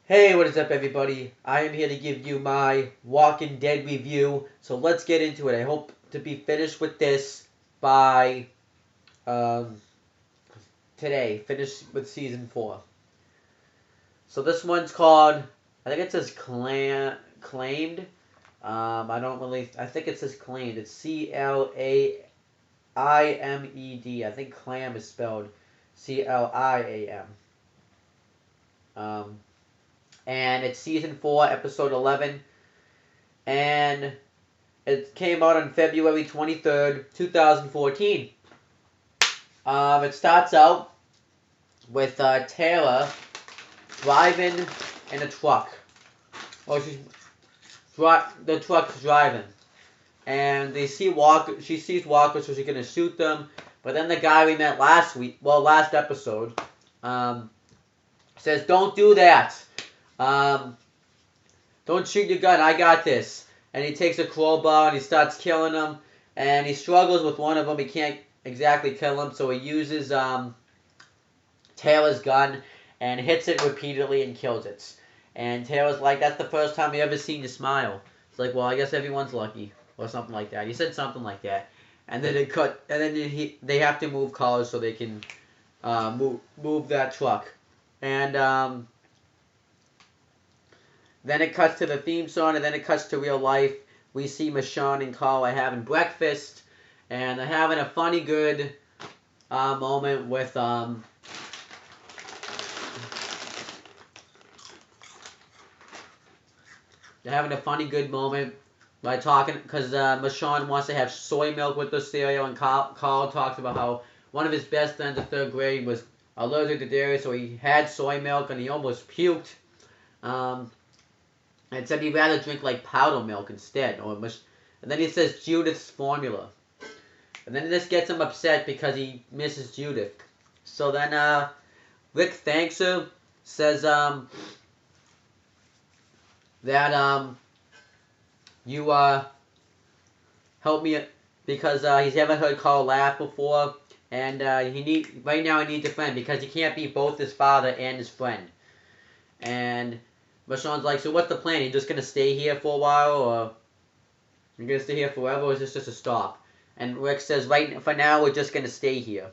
Hey, what is up, everybody? I am here to give you my Walking Dead review. So let's get into it. I hope to be finished with this by um, today. Finished with season 4. So this one's called, I think it says claimed. I don't really, I think it says claimed. It's Claimed. I think clam is spelled Cliam. Um, and it's season 4, episode 11. And it came out on February 23rd, 2014. It starts out with Taylor driving in a truck. Oh, the truck's driving. And they see Walker. She sees Walker, so she's going to shoot them. But then the guy we met last episode, says, "Don't do that. Um, don't shoot your gun. I got this." And he takes a crowbar and he starts killing them. And he struggles with one of them. He can't exactly kill him, so he uses Taylor's gun and hits it repeatedly and kills it. And Taylor's like, "That's the first time we ever seen you smile." It's like, "Well, I guess everyone's lucky," or something like that. He said something like that. And then they have to move cars so they can move that truck. And then it cuts to the theme song, and then it cuts to real life. We see Michonne and Carl are having breakfast, and they're having a funny, good moment with they're having a funny, good moment by talking because Michonne wants to have soy milk with the cereal, and Carl talks about how one of his best friends in 3rd grade was allergic to dairy, so he had soy milk and he almost puked. And said he'd rather drink like powder milk instead. And then he says Judith's formula. And then this gets him upset because he misses Judith. So then Rick thanks her, says that you helped me because he's never heard Carl laugh before, and right now he needs a friend because he can't be both his father and his friend. And Michonne's like, "So what's the plan? You just gonna stay here for a while, or you're gonna stay here forever, or is this just a stop?" And Rick says, "Right for now, we're just gonna stay here."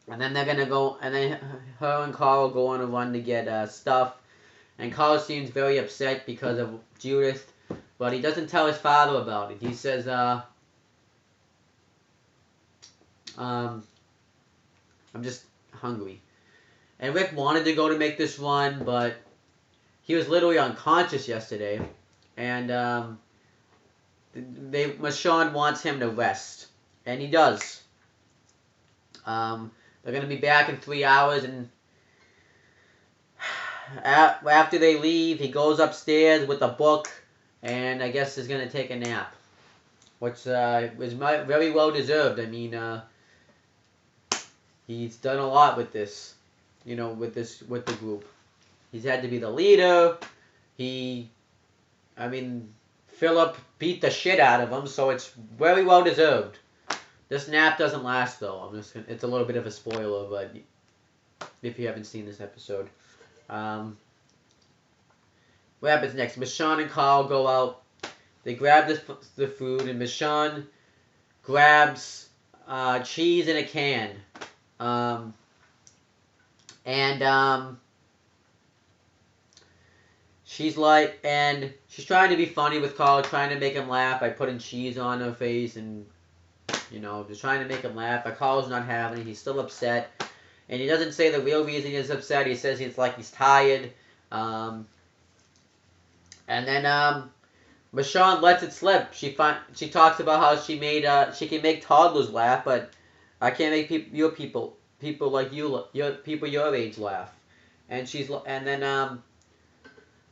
And then they're gonna go, and then her and Carl go on a run to get stuff. And Carl seems very upset because of Judith, but he doesn't tell his father about it. He says, "I'm just hungry." And Rick wanted to go to make this run, but he was literally unconscious yesterday, and Michonne wants him to rest, and he does. They're gonna be back in 3 hours, and after they leave, he goes upstairs with a book, and I guess is gonna take a nap, which is very well deserved. I mean, he's done a lot with this, with the group. He's had to be the leader. Philip beat the shit out of him, so it's very well deserved. This nap doesn't last though. It's a little bit of a spoiler, but if you haven't seen this episode, what happens next? Michonne and Carl go out. They grab the food, and Michonne grabs cheese in a can, and she's trying to be funny with Carl, trying to make him laugh by putting cheese on her face and, just trying to make him laugh. But Carl's not having it. He's still upset. And he doesn't say the real reason he's upset. He says he's tired. And then Michonne lets it slip. She talks about how she can make toddlers laugh, but I can't make people like you, people your age laugh. And then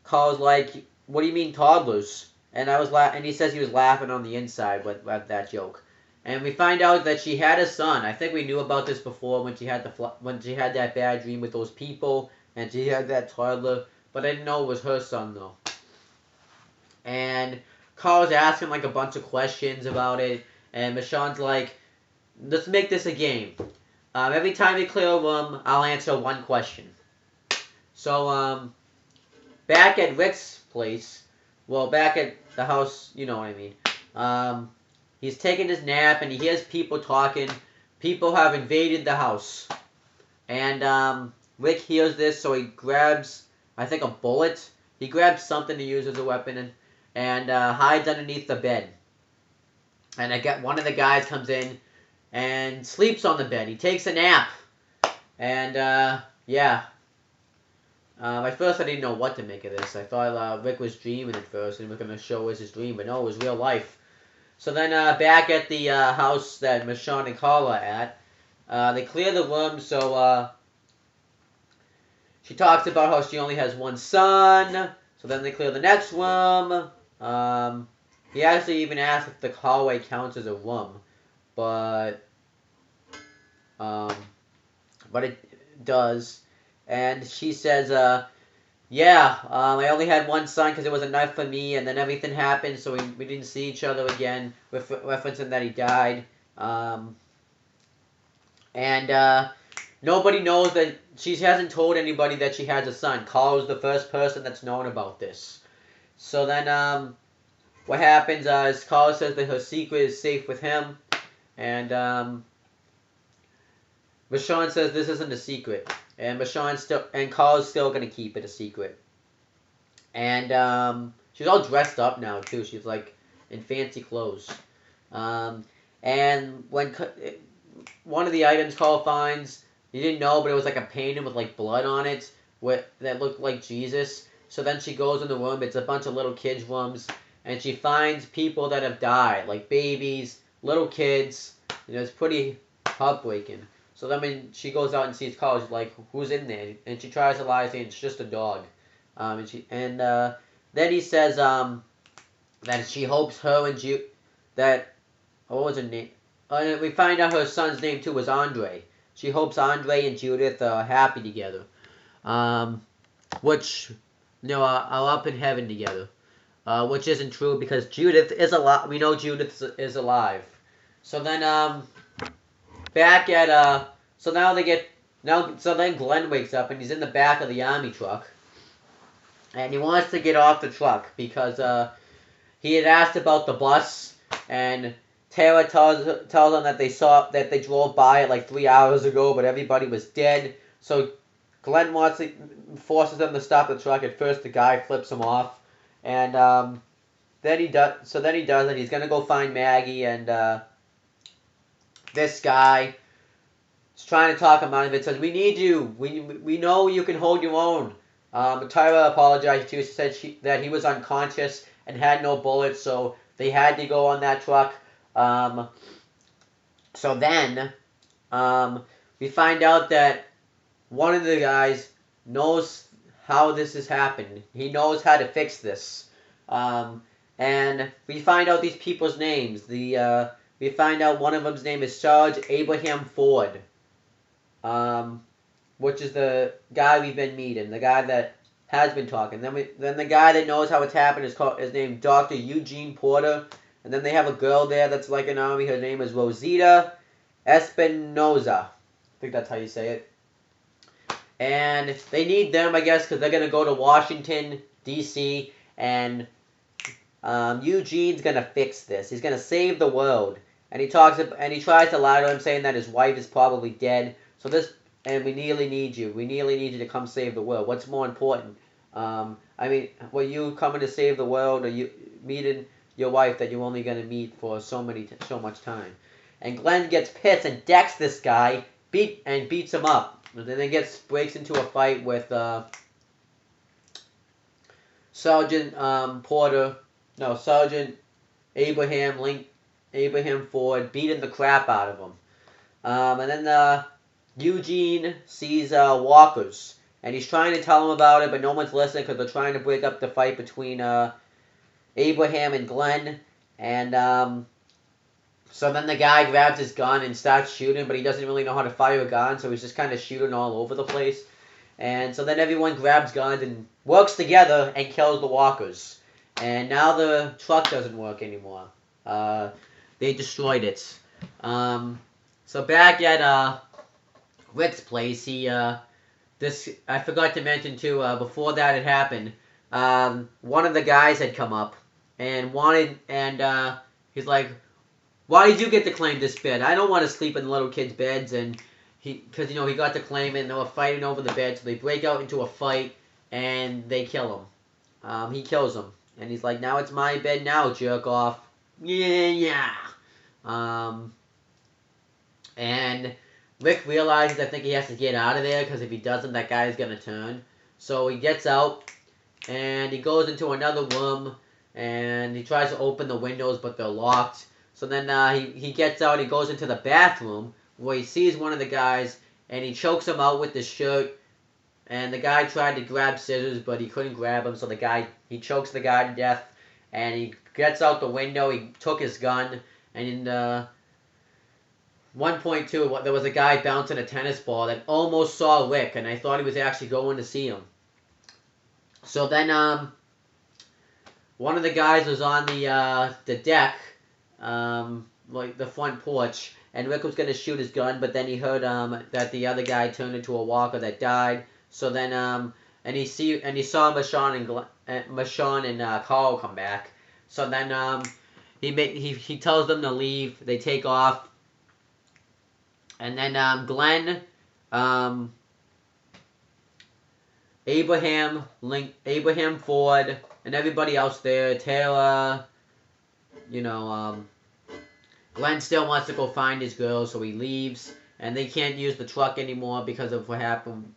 Carl's like, "What do you mean toddlers?" And and he says he was laughing on the inside with that joke. And we find out that she had a son. I think we knew about this before when she had that bad dream with those people, and she had that toddler, but I didn't know it was her son though. And Carl's asking like a bunch of questions about it, and Michonne's like, "Let's make this a game. Every time you clear a room, I'll answer one question." So back at Rick's place, well, back at the house, you know what I mean. He's taking his nap and he hears people talking. People have invaded the house. And Rick hears this, so he grabs, I think, a bullet. He grabs something to use as a weapon and hides underneath the bed. And one of the guys comes in and sleeps on the bed. He takes a nap. And, yeah. At first I didn't know what to make of this. I thought Rick was dreaming at first and was going to show us his dream, but no, it was real life. So then back at the house that Michonne and Carl are at, they clear the room, so she talks about how she only has one son. So then they clear the next room. He actually even asks if the hallway counts as a room, but it does. And she says, I only had one son because it was enough for me, and then everything happened, so we didn't see each other again, referencing that he died. Nobody knows that she hasn't told anybody that she has a son. Carl is the first person that's known about this. So then, what happens is Carl says that her secret is safe with him, and Michonne says this isn't a secret. And Carl's still gonna keep it a secret. And she's all dressed up now too. She's like in fancy clothes. And when one of the items Carl finds, he didn't know, but it was like a painting with like blood on it, that looked like Jesus. So then she goes in the room. It's a bunch of little kids' rooms, and she finds people that have died, like babies, little kids. It's pretty heartbreaking. So then when she goes out and sees Carl, she's like, who's in there? And she tries to lie, saying it's just a dog. Then he says that she hopes her and what was her name? We find out her son's name too was Andre. She hopes Andre and Judith are happy together. Which, are up in heaven together. Which isn't true because Judith is alive. We know Judith is alive. So then, back at so then Glenn wakes up and he's in the back of the army truck, and he wants to get off the truck because he had asked about the bus, and Tara tells him that they drove by it like 3 hours ago, but everybody was dead. So Glenn forces them to stop the truck. At first, the guy flips him off, and then he does it. He's gonna go find Maggie, and this guy is trying to talk him out of it. Says, "We need you. We know you can hold your own." Tyra apologized too. She said that he was unconscious and had no bullets, so they had to go on that truck. So then we find out that one of the guys knows how this has happened. He knows how to fix this. And we find out these people's names. We find out one of them's name is Sarge Abraham Ford, which is the guy we've been meeting, the guy that has been talking. Then the guy that knows how it's happened is named Dr. Eugene Porter. And then they have a girl there that's like an army. Her name is Rosita Espinoza. I think that's how you say it. And they need them, I guess, because they're going to go to Washington, D.C., and Eugene's going to fix this. He's going to save the world. And he tries to lie to him, saying that his wife is probably dead. And we nearly need you. We nearly need you to come save the world. What's more important? Were you coming to save the world, or you meeting your wife that you're only going to meet for so much time? And Glenn gets pissed and decks this guy, beats him up. And then breaks into a fight with Sergeant Abraham Ford, beating the crap out of him. And then Eugene sees walkers, and he's trying to tell him about it, but no one's listening because they're trying to break up the fight between Abraham and Glenn. And so then the guy grabs his gun and starts shooting, but he doesn't really know how to fire a gun, so he's just kind of shooting all over the place. And so then everyone grabs guns and works together and kills the walkers. And now the truck doesn't work anymore. They destroyed it. So back at Rick's place, I forgot to mention too, before that had happened, one of the guys had come up and he's like, why did you get to claim this bed? I don't want to sleep in the little kids' beds. And because he got to claim it, and they were fighting over the bed, so they break out into a fight, and they kill him. He kills him, and he's like, now it's my bed now, jerk off. Yeah. And Rick realizes, I think he has to get out of there, because if he doesn't, that guy's going to turn. So he gets out, and he goes into another room, and he tries to open the windows, but they're locked. So then he gets out, he goes into the bathroom, where he sees one of the guys, and he chokes him out with the shirt, and the guy tried to grab scissors, but he couldn't grab him, so he chokes the guy to death, and he gets out the window, he took his gun, and in 1.2, there was a guy bouncing a tennis ball that almost saw Rick, and I thought he was actually going to see him. So then, one of the guys was on the deck, like the front porch, and Rick was gonna shoot his gun, but then he heard that the other guy turned into a walker that died. So then, and he saw Michonne and Carl come back. So then, he tells them to leave. They take off, and then Glenn, Abraham Ford, and everybody else there, Taylor, Glenn still wants to go find his girl, so he leaves, and they can't use the truck anymore because of what happened.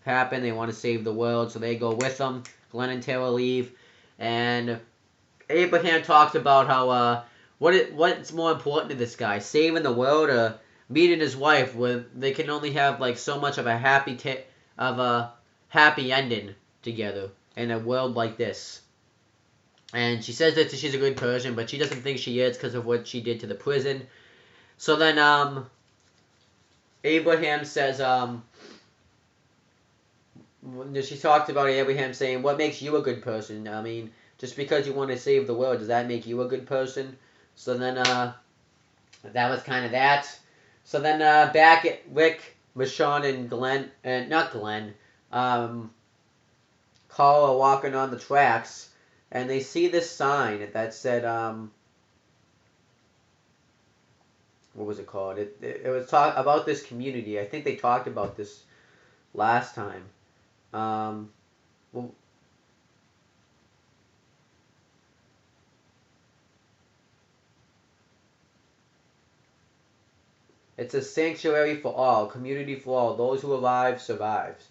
They want to save the world, so they go with them. Glenn and Taylor leave, and Abraham talks about how what's more important to this guy, saving the world or meeting his wife, where they can only have like so much of a happy ending together in a world like this. And she says that she's a good person, but she doesn't think she is because of what she did to the prison. So then Abraham says, she talks about Abraham saying, what makes you a good person? I mean, just because you want to save the world, does that make you a good person? So then that was kind of that. So then back at Rick, Michonne, and Glenn, and not Glenn, Carl are walking on the tracks, and they see this sign that said, what was it called? It was talk about this community. I think they talked about this last time. Well, it's a sanctuary for all, community for all. Those who arrive survives.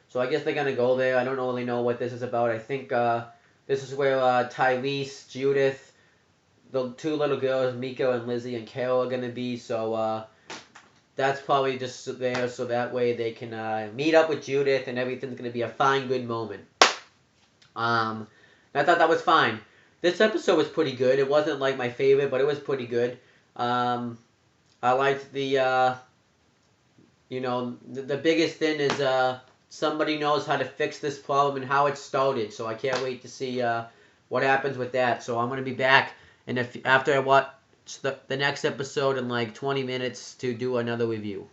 So I guess they're gonna go there. I don't really know what this is about. I think this is where Tyrese, Judith, the two little girls, Mika and Lizzie and Carol, are gonna be. So that's probably just there so that way they can meet up with Judith, and everything's gonna be a fine, good moment. I thought that was fine. This episode was pretty good. It wasn't like my favorite, but it was pretty good. I liked the biggest thing is somebody knows how to fix this problem and how it started. So I can't wait to see what happens with that. So I'm gonna be back, and after I watch the next episode in like 20 minutes to do another review.